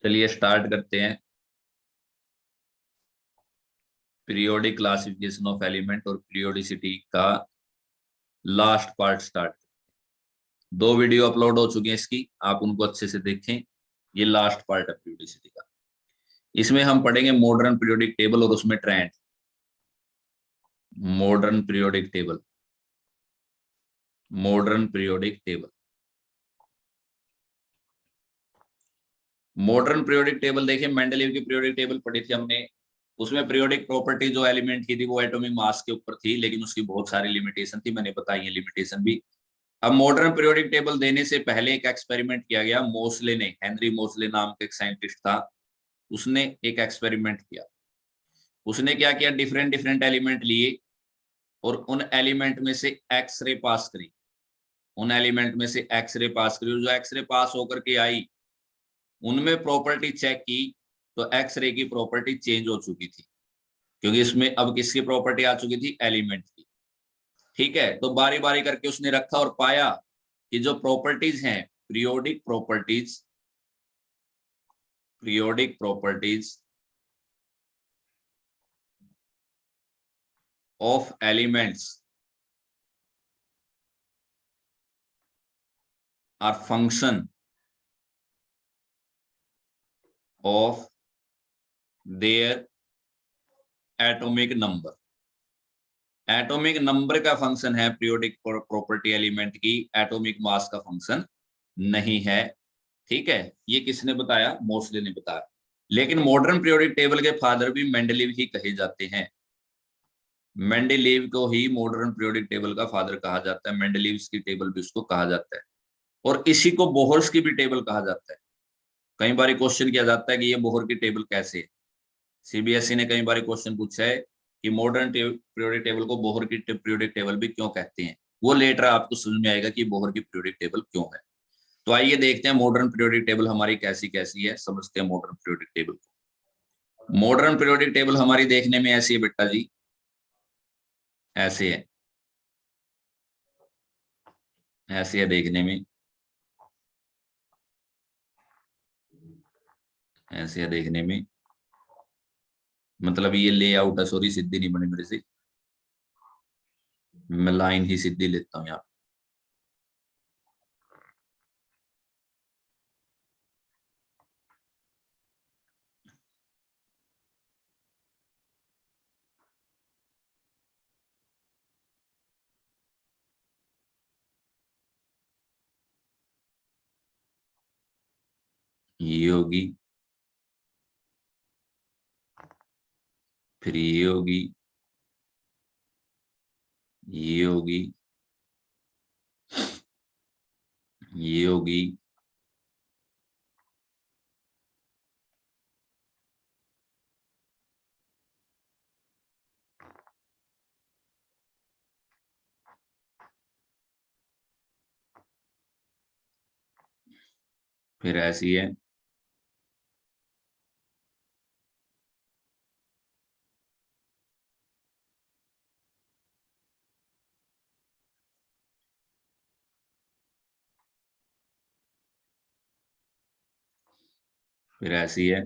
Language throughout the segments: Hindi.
चलिए स्टार्ट करते हैं। पीरियोडिक क्लासिफिकेशन ऑफ एलिमेंट और पीरियोडिसिटी का लास्ट पार्ट स्टार्ट। दो वीडियो अपलोड हो चुकी हैं इसकी, आप उनको अच्छे से देखें। ये लास्ट पार्ट है पीरियोडिसिटी का। इसमें हम पढ़ेंगे मॉडर्न पीरियोडिक टेबल और उसमें trend. Modern periodic table, modern periodic table. Modern periodic table देखिए, मेंडलीव की पीरियोडिक टेबल पढ़ी थी हमने। उसमें पीरियोडिक प्रॉपर्टी जो एलिमेंट की थी वो एटॉमिक मास के ऊपर थी, लेकिन उसकी बहुत सारी लिमिटेशन थी, मैंने बताई है लिमिटेशन भी। अब मॉडर्न पीरियोडिक टेबल देने से पहले एक एक्सपेरिमेंट किया गया। मोसले ने, हेनरी मोसले नाम का एक साइंटिस्ट था, उसने एक एक्सपेरिमेंट किया। उसने क्या किया, डिफरेंट डिफरेंट एलिमेंट लिए और उन एलिमेंट में से एक्सरे पास करी। उन एलिमेंट में से एक्सरे पास करी और जो एक्सरे पास होकर के आई उनमें प्रॉपर्टी चेक की, तो एक्सरे की प्रॉपर्टी चेंज हो चुकी थी, क्योंकि इसमें अब किसकी प्रॉपर्टी आ चुकी थी, एलिमेंट की। ठीक है, तो बारी बारी करके उसने रखा और पाया कि जो प्रॉपर्टीज हैं, periodic properties, periodic properties of elements are function of their atomic number. Atomic number का फंक्शन है पीरियोडिक प्रॉपर्टी एलिमेंट की, एटॉमिक मास का फंक्शन नहीं है। ठीक है, ये किसने बताया, मोसले ने बताया। लेकिन मॉडर्न पीरियोडिक टेबल के फादर भी मेंडलीव ही कहे जाते हैं। मेंडलीव को ही मॉडर्न पीरियोडिक टेबल का फादर कहा जाता है, मेंडलीव की टेबल भी उसको कहा जाता है। और इसी को बोहर्स की भी टेबल कहा जाता है। कई बार क्वेश्चन किया जाता है कि ये बोहर की टेबल कैसे है। सीबीएसई ने कई बार क्वेश्चन पूछा है कि मॉडर्न पीरियोडिक टेबल को बोहर की पीरियोडिक टेबल भी क्यों कहते हैं। वो लेटर आपको समझ में आएगा कि बोहर की पीरियोडिक टेबल क्यों है। तो आइए देखते हैं मॉडर्न पीरियोडिक टेबल हमारी कैसी कैसी है, समझते हैं मॉडर्न पीरियोडिक टेबल को। मॉडर्न पीरियोडिक टेबल हमारी देखने में ऐसी है बेटा जी, ऐसे है, ऐसे है देखने में, ऐसे है देखने में। मतलब ये लेआउट है, सॉरी सीधी नहीं बनी मेरे से, मैं लाइन ही सीधी लेता हूँ यहाँ। ये होगी, फिर ये होगी, ये होगी, ये होगी, फिर ऐसी है, फिर ऐसी है,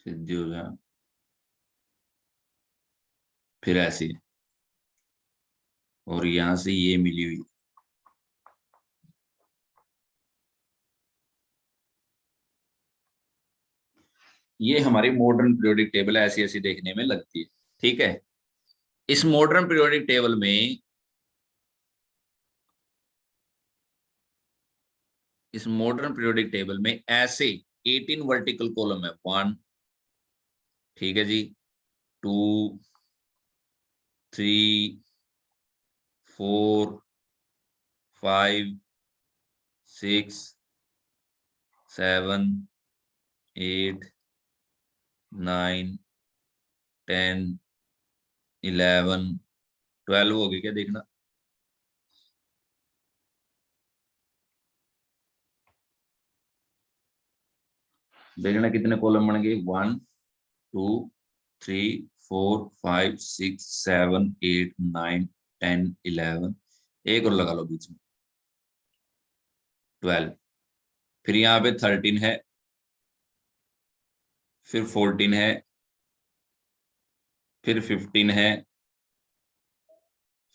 सीधी हो गया, फिर ऐसी है, और यहां से ये मिली हुई। ये हमारी मॉडर्न पीरियोडिक टेबल ऐसी ऐसी देखने में लगती है। ठीक है, इस मॉडर्न पीरियोडिक टेबल में, इस मॉडर्न पीरियोडिक टेबल में ऐसे 18 वर्टिकल कॉलम है। वन, ठीक है जी, two, three, four, five, six, seven, eight, nine, 10, 11, 12 होगी क्या, देखना। देखना कितने कॉलम बन गए, 1 2 3 4 5 6 7 8 9 10 11, एक और लगा लो बीच में, 12। फिर यहाँ पे 13 है, फिर 14 है, फिर 15 है,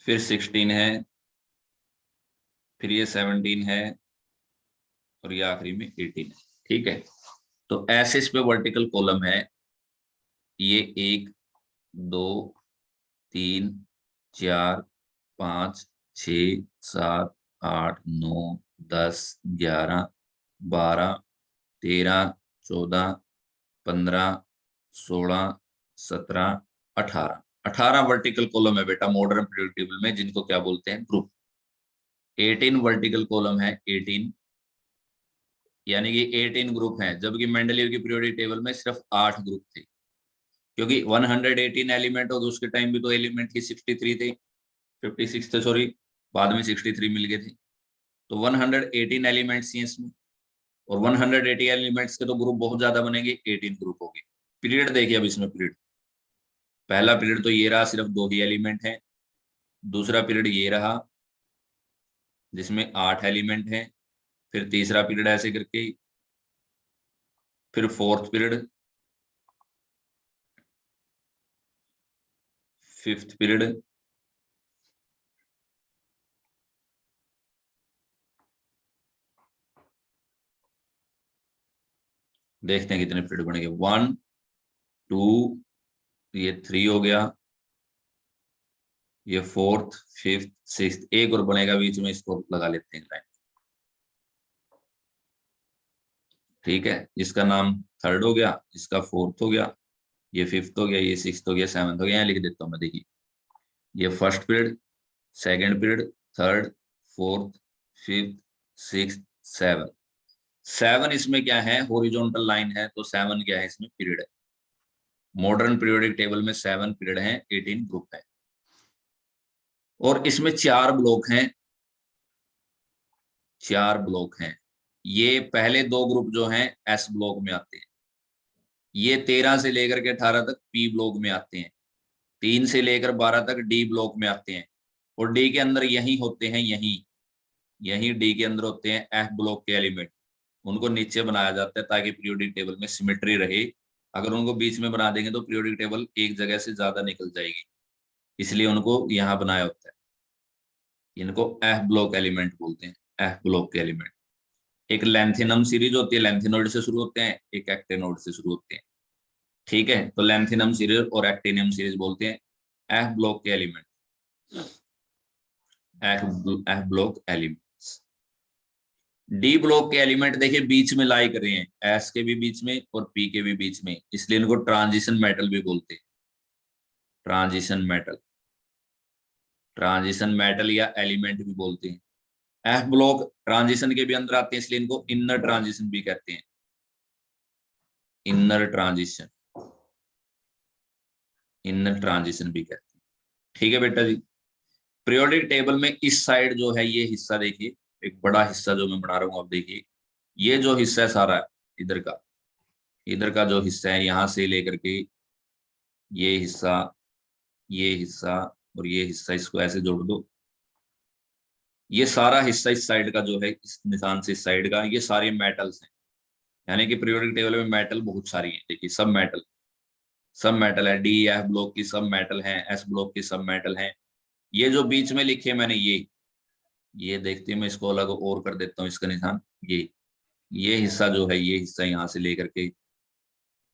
फिर 16 है, फिर ये 17 है, और ये आखिरी में 18 है। ठीक है, तो ऐसे इस पे वर्टिकल कॉलम है, ये 1 2 3 4 5 6 7 8 9 10 11 12 13 14 15 16 17 18, 18 वर्टिकल कॉलम है बेटा मॉडर्न पीरियोडिक टेबल में, जिनको क्या बोलते हैं, ग्रुप। 18 वर्टिकल कॉलम है, 18, यानी कि 18 ग्रुप हैं, जबकि मेंडलीव की पीरियोडिक टेबल में सिर्फ 8 ग्रुप थे, क्योंकि 118 एलिमेंट हो तो उसके टाइम भी तो एलिमेंट ही 63 थे, 56 थे सॉरी, बाद में 63 मिल गए थे, तो 118 एलिमेंट्स हैं इसमें, और 180 एलिमेंट्स के तो ग्रुप बहुत ज्यादा बनेंगे, 18 ग्रुप हो गए। पीरियड देखिए अब इसमें, पीरियड पहला पीरियड तो ये रहा, सिर्फ 2 ही एलिमेंट है। दूसरा पीरियड ये रहा जिसमें 8 एलिमेंट हैं। फिर तीसरा पीरियड ऐसे करके, फिर फोर्थ पीरियड, फिफ्थ पीरियड, देखते हैं कितने पीरियड बनेंगे, 1 2, ये 3 हो गया, ये फोर्थ फिफ्थ सिक्स्थ, एक और बनेगा बीच में, इसको लगा लेते हैं लाइन। ठीक है, इसका नाम थर्ड हो गया, इसका फोर्थ हो गया, ये फिफ्थ हो गया, ये सिक्स्थ हो गया, सेवंथ हो गया, यहाँ लिख देता हूँ मैं, देखिए ये first period, second period, third, fourth, fifth, sixth, seven. Seven इसमें क्या है, हॉरिजॉन्टल लाइन है, तो सेवन क्या है इसमें, पीरियड है। मॉडर्न पीरियोडिक टेबल में 7 पीरियड हैं, 18 ग्रुप है, और इसमें 4 ब्लॉक हैं, 4 ब्लॉक हैं। ये पहले 2 ग्रुप जो हैं एस ब्लॉक में आते हैं, ये 13 से लेकर के 18 तक पी ब्लॉक में आते हैं, 3 से लेकर 12 तक डी ब्लॉक में आते हैं, और डी के अंदर यही होते हैं, यही यही डी के अंदर होते हैं एफ ब्लॉक के एलिमेंट। उनको नीचे बनाया जाता है ताकि पीरियोडिक टेबल में सिमेट्री रहे, अगर उनको बीच में बना देंगे तो पीरियोडिक टेबल एक जगह से ज्यादा निकल जाएगी, इसलिए उनको यहाँ बनाया होता है। इनको एफ ब्लॉक एलिमेंट बोलते हैं, एफ ब्लॉक के एलिमेंट। एक लेंथेनम सीरीज होती है, लेंथेनोइड से शुरू होते हैं, एक एक्टेनोइड से शुरू होते हैं। ठीक है, तो लेंथेनम सीरीज और एक्टेनियम सीरीज बोलते हैं एफ ब्लॉक के element, F block elements. D block के एलिमेंट देखिए बीच में लाई कर रहे हैं, एस के भी बीच में और पी के भी बीच में, इसलिए इनको ट्रांजिशन मेटल भी बोलते हैं, ट्रांजिशन मेटल, ट्रांजिशन मेटल या एलिमेंट भी बोलते हैं। एफ ब्लॉक ट्रांजिशन के भी अंदर आते हैं, इसलिए इनको इनर ट्रांजिशन भी कहते हैं, इनर ट्रांजिशन, इनर ट्रांजिशन भी कहते हैं। ठीक है बेटा जी, पीरियोडिक टेबल में इस साइड जो है ये हिस्सा देखिए, एक बड़ा हिस्सा जो मैं बना रहा हूं, आप देखिए ये जो हिस्सा है सारा, इधर का, इधर का जो हिस्सा है यहाँ से लेकर के ये हिस्सा, ये हिस्सा और ये हिस्सा, इसको ऐसे जोड़ दो, ये सारा हिस्सा इस साइड का जो है, इस निशान से इस साइड का, ये सारे मेटल्स हैं, यानी कि पीरियोडिक टेबल में मेटल बहुत सारी है, देखिए सब मेटल, सब मेटल है, डी एफ ब्लॉक की सब मेटल हैं, एस ब्लॉक की सब मेटल हैं। ये जो बीच में लिखे मैंने, ये देखते हैं, मैं इसको अलग और कर देता हूँ इसका निशान, ये हिस्सा जो है, ये हिस्सा यहाँ से लेकर के,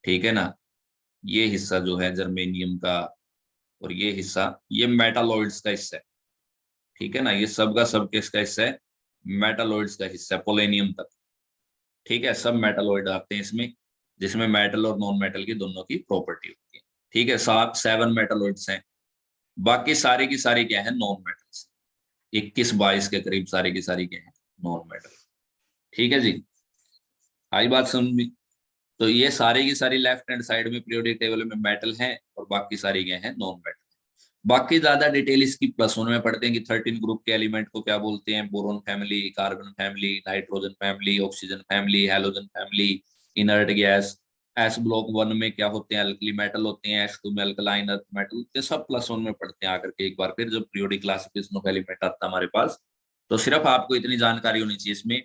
ठीक है ना, ये हिस्सा जो है जर्मेनियम का, और ये हिस्सा ये मेटालॉइड्स का हिस्सा है, ठीक है ना, ये सब का सब किसका हिस्सा है, मेटालॉइड्स का हिस्सा है, पोलेनियम तक। ठीक है, सब मेटालॉइड आते हैं इसमें, जिसमें मेटल और नॉन मेटल की दोनों की प्रॉपर्टी होती है। ठीक है, 7 मेटालॉइड्स हैं, बाकी सारी की सारी क्या है, नॉन मेटल्स, 21-22 के करीब सारी की सारी क्या है, नॉन मेटल। ठीक है जी, आई बात समझ में। तो ये सारी की सारी लेफ्ट हैंड साइड में पीरियोडिक टेबल में मेटल हैं, और बाकी सारी क्या है, नॉन मेटल। बाकी ज्यादा डिटेल इसकी +1 में पढ़ते हैं कि 13 ग्रुप के एलिमेंट को क्या बोलते हैं, boron family, carbon family, nitrogen family, oxygen family, halogen family, inert gas. S block 1 में क्या होते हैं, अल्कली मेटल होते हैं, S2 में अल्कलाइन अर्थ मेटल, ये सब +1 में पढ़ते हैं आकर के एक बार फिर जब पीरियोडिक क्लासिफिकेशन ऑफ एलिमेंट आता है हमारे पास। तो सिर्फ आपको इतनी जानकारी होनी चाहिए, इसमें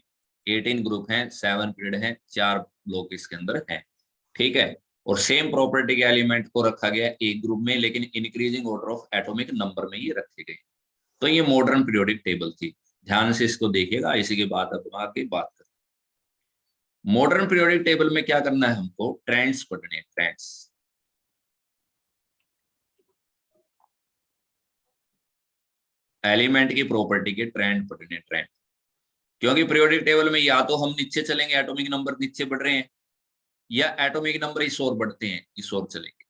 18 ग्रुप हैं, 7 पीरियड हैं, 4 ब्लॉक इसके अंदर हैं, ठीक है। और सेम प्रॉपर्टी के एलिमेंट को रखा गया एक ग्रुप में, लेकिन increasing order of atomic number में ये रखे गए। तो ये मॉडर्न पीरियोडिक टेबल थी, ध्यान से इसको देखिएगा, इसी के बाद अब आगे बात करें। मॉडर्न पीरियोडिक टेबल में क्या करना है, हमको ट्रेंड्स पढ़ने, ट्रेंड्स। एलिमेंट की प्रॉपर्टी के ट्रेंड पढ़ने, ट्रेंड। क्योंकि पीरियोडिक टेबल में या तो हम नीचे चलेंगे, एटॉमिक नंबर नीचे बढ़ रहे हैं, या एटॉमिक नंबर इस ओर बढ़ते हैं, इस ओर चलेंगे,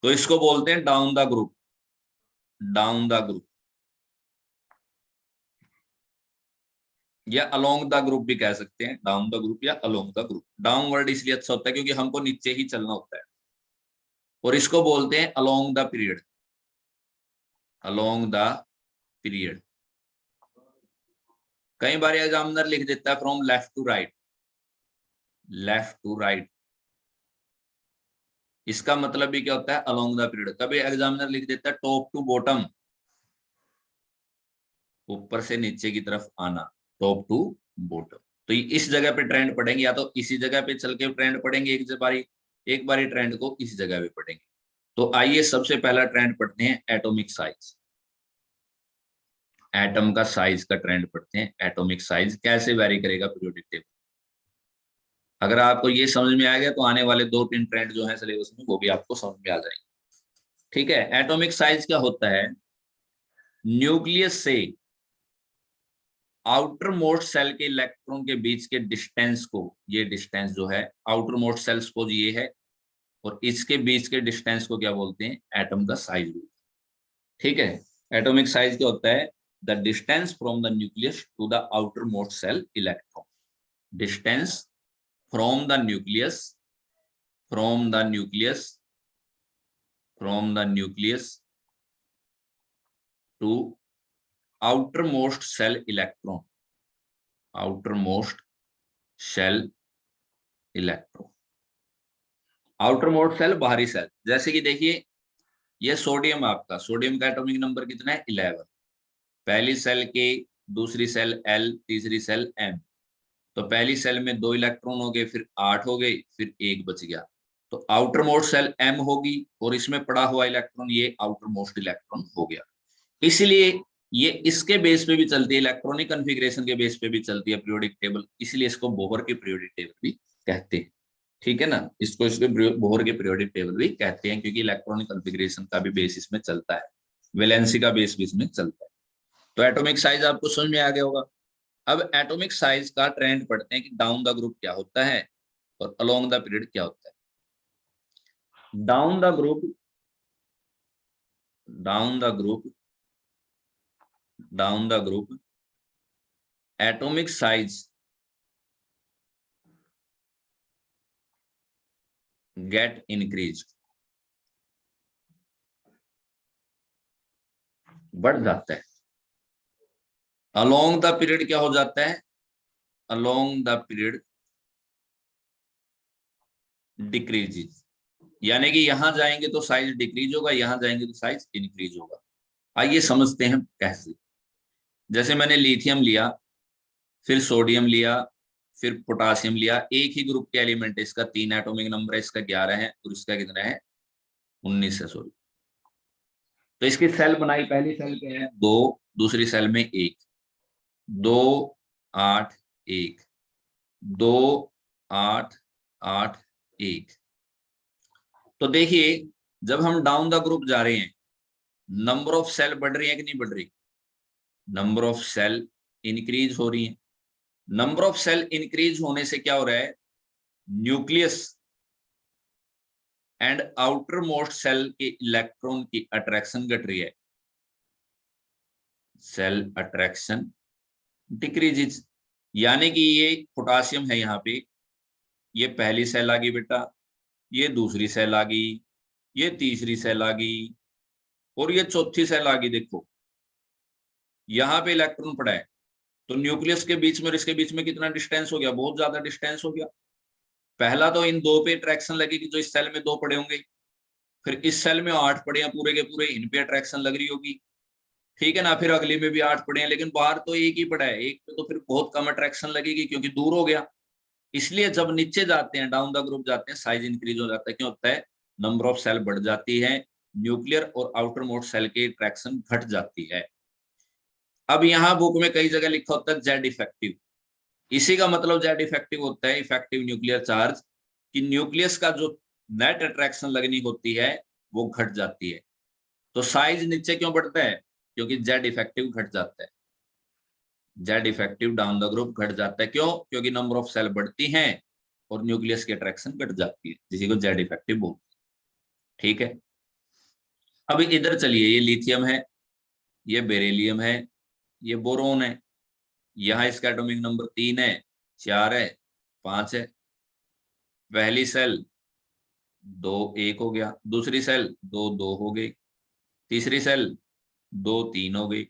तो इसको बोलते हैं down the group, down the group, या अलोंग द ग्रुप भी कह सकते हैं, डाउन द ग्रुप या along the group. Down word इसलिए अच्छा होता है क्योंकि हमको नीचे ही चलना होता है, और इसको बोलते हैं along the period, along the period. कई बार एग्जामिनर लिख देता है from left to right, left to right, इसका मतलब भी क्या होता है, अलोंग द पीरियड। कभी एग्जामिनर लिख देता है टॉप टू बॉटम, ऊपर से नीचे की तरफ आना, टॉप टू बॉटम। तो इस जगह पे ट्रेंड पढ़ेंगे, या तो इसी जगह पे चल के ट्रेंड पढ़ेंगे, एक बारी ट्रेंड को इस जगह पे पढ़ेंगे। तो आइए सबसे पहला ट्रेंड पढ़ते हैं, एटॉमिक साइज। एटम का साइज का ट्रेंड पढ़ते हैं, एटॉमिक साइज कैसे वेरी करेगा पीरियोडिक टेबल। अगर आपको ये समझ में आ गया तो आने वाले 2-3 ट्रेंड जो है सिलेबस में वो भी आपको समझ में आ जाएंगे, ठीक है। एटॉमिक साइज क्या होता है, न्यूक्लियस से आउटर मोस्ट सेल के इलेक्ट्रॉन के बीच के डिस्टेंस को, ये डिस्टेंस जो है आउटर मोस्ट सेल सपोज ये है, और इसके बीच के डिस्टेंस को क्या बोलते हैं, एटम का साइज, ठीक है। एटॉमिक साइज क्या होता है, the distance from the nucleus to the outermost shell electron, distance from the nucleus, from the nucleus, from the nucleus to outermost shell electron, outermost shell electron. Outermost shell बाहरी सेल, जैसे कि देखिए ये सोडियम, आपका सोडियम का एटॉमिक नंबर कितना है, 11। पहली सेल के, दूसरी सेल L, तीसरी सेल M। तो पहली सेल में 2 इलेक्ट्रॉन हो गए, फिर 8 हो गए, फिर 1 बच गया। तो आउटर मोस्ट सेल M होगी, और इसमें पड़ा हुआ इलेक्ट्रॉन ये आउटर मोस्ट इलेक्ट्रॉन हो गया। इसलिए ये इसके बेस पे भी चलती है, इलेक्ट्रॉनिक कॉन्फ़िगरेशन के बेस पे भी चलती है पीरियोडिक टेबल, इसलिए इसको बोहर की पीरियोडिक टेबल भी कहते हैं, ठीक है ना। इसको बोहर के पीरियोडिक टेबल भी कहते हैं, क्योंकि इलेक्ट्रॉनिक कॉन्फ़िगरेशन का भी बेस इसमें चलता है, वैलेंसी का बेस भी इसमें चलता है। तो एटॉमिक साइज आपको समझ में आ गया होगा। अब एटॉमिक साइज का ट्रेंड पढ़ते हैं कि डाउन द ग्रुप क्या होता है और अलोंग द पीरियड क्या होता है। Down the group, down the group, down the group, atomic size gate increase, बढ़ जाता है। अलोंग द पीरियड क्या हो जाता है, अलोंग द पीरियड डिक्रीजेज, यानी कि यहां जाएंगे तो साइज डिक्रीज होगा, यहां जाएंगे तो साइज इंक्रीज होगा। आइए समझते हैं कैसे। जैसे मैंने लिथियम लिया, फिर सोडियम लिया, फिर पोटासियम लिया, एक ही ग्रुप के एलिमेंट है, इसका 3 एटॉमिक नंबर है, इसका 11 है, और इसका कितना है, 19 है, सॉरी। तो इसकी सेल बनाई, पहली सेल पे है 2, दूसरी सेल में 1, 2 8 1, 2 8 8 1। तो देखिए जब हम डाउन द ग्रुप जा रहे हैं, नंबर ऑफ सेल बढ़ रही है कि नहीं बढ़ रही, नंबर ऑफ सेल इंक्रीज हो रही है। नंबर ऑफ सेल इंक्रीज होने से क्या हो रहा है, nucleus and outermost shell के इलेक्ट्रॉन की अट्रैक्शन घट रही है, सेल अट्रैक्शन डिक्रीजेज। यानी कि ये पोटासियम है, यहाँ पे ये पहली सेल आ गई बेटा, ये दूसरी सेल आ गई, ये तीसरी सेल आ गई, और ये चौथी सेल आ गई, देखो यहाँ पे इलेक्ट्रॉन पड़ा है, तो न्यूक्लियस के बीच में और इसके बीच में कितना डिस्टेंस हो गया, बहुत ज्यादा डिस्टेंस हो गया। पहला तो इन दो पे अट्रैक्शन लगेगी जो इस सेल में दो पड़े होंगे, फिर इस सेल में 8 पड़े हैं पूरे के पूरे, इन पे अट्रैक्शन लग रही होगी, ठीक है ना। फिर अगली में भी 8 पड़े हैं, लेकिन बाहर तो एक ही पड़ा है, एक पे तो फिर बहुत कम अट्रैक्शन लगेगी क्योंकि दूर हो गया। इसलिए जब नीचे जाते हैं, डाउन द ग्रुप जाते हैं, साइज इंक्रीज हो जाता है। क्यों होता है? नंबर ऑफ सेल बढ़ जाती है, न्यूक्लियर और आउटर मोस्ट सेल की अट्रैक्शन घट जाती है। अब यहाँ बुक में कई जगह लिखा होता है जेड इफेक्टिव, इसी का मतलब जेड इफेक्टिव होता है इफेक्टिव न्यूक्लियर चार्ज, कि न्यूक्लियस का जो नेट अट्रैक्शन लगनी होती है वो घट जाती है। तो साइज नीचे क्यों बढ़ता है? क्योंकि जेड इफेक्टिव घट जाता है, Z effective down the group घट जाता है। क्यों? क्योंकि नंबर ऑफ सेल बढ़ती हैं और न्यूक्लियस की अट्रैक्शन घट जाती है, जिसी को जेड इफेक्टिव बोलते हैं, ठीक है। अब इधर चलिए, ये लिथियम है, ये बेरिलियम है, ये बोरोन है। यहाँ इसका एटॉमिक नंबर 3 है, 4 है, 5 है। पहली सेल 2 1 हो गया, दूसरी सेल 2 2 हो गई, तीसरी सेल 2 3 हो गई।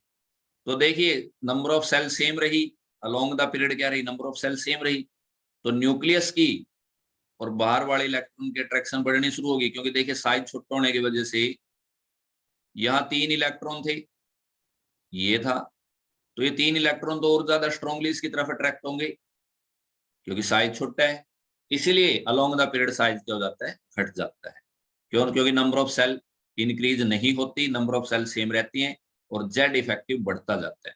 तो देखिए नंबर ऑफ सेल सेम रही, अलोंग द पीरियड क्या रही, नंबर ऑफ सेल सेम रही। तो न्यूक्लियस की और बाहर वाले इलेक्ट्रॉन की अट्रैक्शन बढ़नी शुरू होगी, क्योंकि देखिए साइज छोटा होने की वजह से यहाँ 3 इलेक्ट्रॉन थे, ये था, तो ये 3 इलेक्ट्रॉन तो और ज्यादा स्ट्रांगली इसकी तरफ अट्रैक्ट होंगे क्योंकि साइज छोटा है। इसीलिए अलोंग द पीरियड साइज क्या हो जाता है, घट जाता है। क्यों? क्योंकि नंबर ऑफ सेल इंक्रीज नहीं होती, नंबर ऑफ सेल सेम रहती हैं और जेड इफेक्टिव बढ़ता जाता है,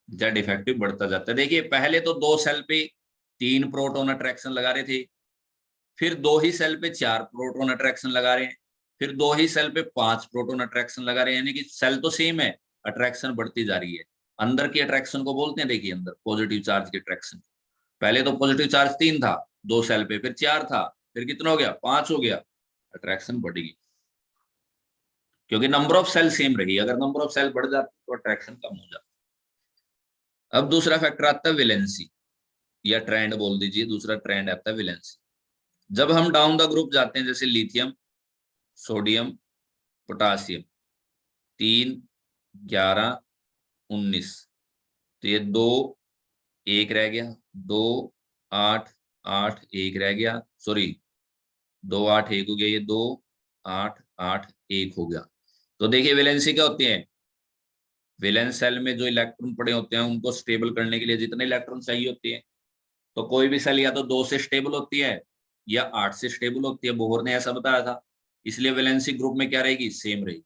जेड इफेक्टिव बढ़ता जाता है। देखिए पहले तो 2 सेल पे 3 प्रोटॉन अट्रैक्शन लगा रहे थे, फिर 2 ही सेल पे 4 प्रोटॉन अट्रैक्शन लगा रहे हैं, फिर 2 ही सेल पे 5 प्रोटॉन अट्रैक्शन लगा रहे हैं, यानी कि सेल तो सेम है, अट्रैक्शन बढ़ती जा रही है। अंदर की अट्रैक्शन को बोलते हैं, देखिए अंदर पॉजिटिव चार्ज की अट्रैक्शन। पहले तो पॉजिटिव चार्ज 3 था 2 सेल पे, फिर 4 था, फिर कितना हो गया, 5 हो गया, अट्रैक्शन बढ़ गई क्योंकि नंबर ऑफ सेल सेम रही। अगर नंबर ऑफ सेल बढ़ जाती तो अट्रैक्शन कम हो जाती। अब दूसरा फैक्टर आता है वेलेंसी, या ट्रेंड बोल दीजिए, दूसरा ट्रेंड आता है वेलेंसी। जब हम डाउन द ग्रुप जाते हैं, जैसे लिथियम, सोडियम, पोटासियम, 3 11 19, तो ये 2 1 रह गया, 2 8 8 1 रह गया, सॉरी 2 8 1 हो गया, ये 2 8 8 1 हो गया। तो देखिए वैलेंसी क्या होती है, वैलेंस सेल में जो इलेक्ट्रॉन पड़े होते हैं उनको स्टेबल करने के लिए जितने इलेक्ट्रॉन चाहिए होते हैं, तो कोई भी सेल या तो 2 से स्टेबल होती है या 8 से स्टेबल होती है, बोहर ने ऐसा बताया था। इसलिए वैलेंसी ग्रुप में क्या रहेगी, सेम रहेगी।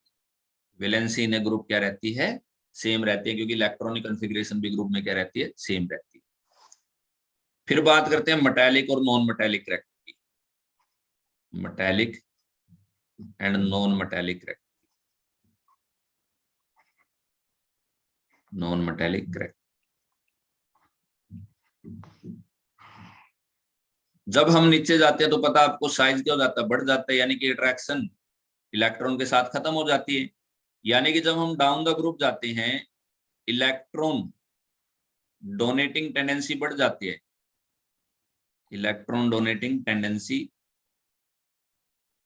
वैलेंसी इन ग्रुप क्या रहती है, सेम रहती है, क्योंकि इलेक्ट्रॉनिक कॉन्फ़िगरेशन भी ग्रुप में क्या रहती है, सेम रहती है। फिर बात करते हैं मेटालिक और नॉन मेटालिक करैक्टर की, metallic and non metallic character, non metallic character. जब हम नीचे जाते हैं तो पता आपको साइज क्या हो जाता है, बढ़ जाता है, यानी कि अट्रैक्शन इलेक्ट्रॉन के साथ खत्म हो जाती है। यानी कि जब हम डाउन द ग्रुप जाते हैं, इलेक्ट्रॉन डोनेटिंग टेंडेंसी बढ़ जाती है, इलेक्ट्रॉन डोनेटिंग टेंडेंसी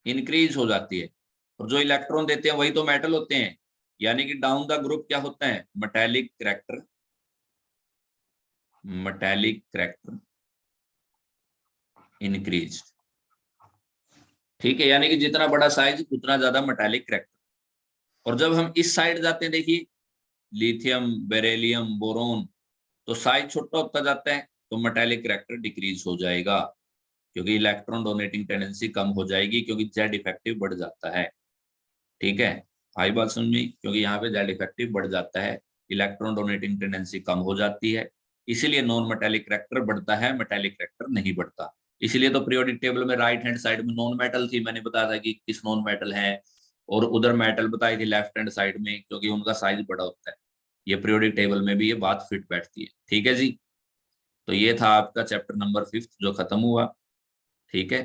इंक्रीज हो जाती है, और जो इलेक्ट्रॉन देते हैं वही तो मेटल होते हैं। यानी कि डाउन द ग्रुप क्या होता है, metallic character, metallic character increase, ठीक है। यानी कि जितना बड़ा साइज उतना ज्यादा मेटालिक करैक्टर। और जब हम इस साइड जाते हैं, देखिए लिथियम, बेरिलियम, बोरोन, तो साइज छोटा होता जाता है, तो मेटालिक करैक्टर डिक्रीज हो जाएगा, क्योंकि इलेक्ट्रॉन डोनेटिंग टेंडेंसी कम हो जाएगी, क्योंकि जेड इफेक्टिव बढ़ जाता है, ठीक है। आई बात समझ में? क्योंकि यहाँ पे जेड इफेक्टिव बढ़ जाता है, इलेक्ट्रॉन डोनेटिंग टेंडेंसी कम हो जाती है, इसीलिए नॉन मेटालिक करैक्टर बढ़ता है, मेटालिक करैक्टर नहीं बढ़ता। इसलिए तो पीरियोडिक टेबल में राइट हैंड साइड में नॉन मेटल थी, मैंने बताया था कि किस नॉन मेटल है, और उधर मेटल बताई थी लेफ्ट हैंड साइड में, क्योंकि उनका साइज बड़ा होता है। ये पीरियोडिक टेबल में भी ये बात फिट बैठती है, ठीक है जी। तो ये था आपका चैप्टर नंबर 5 जो खत्म हुआ, ठीक है।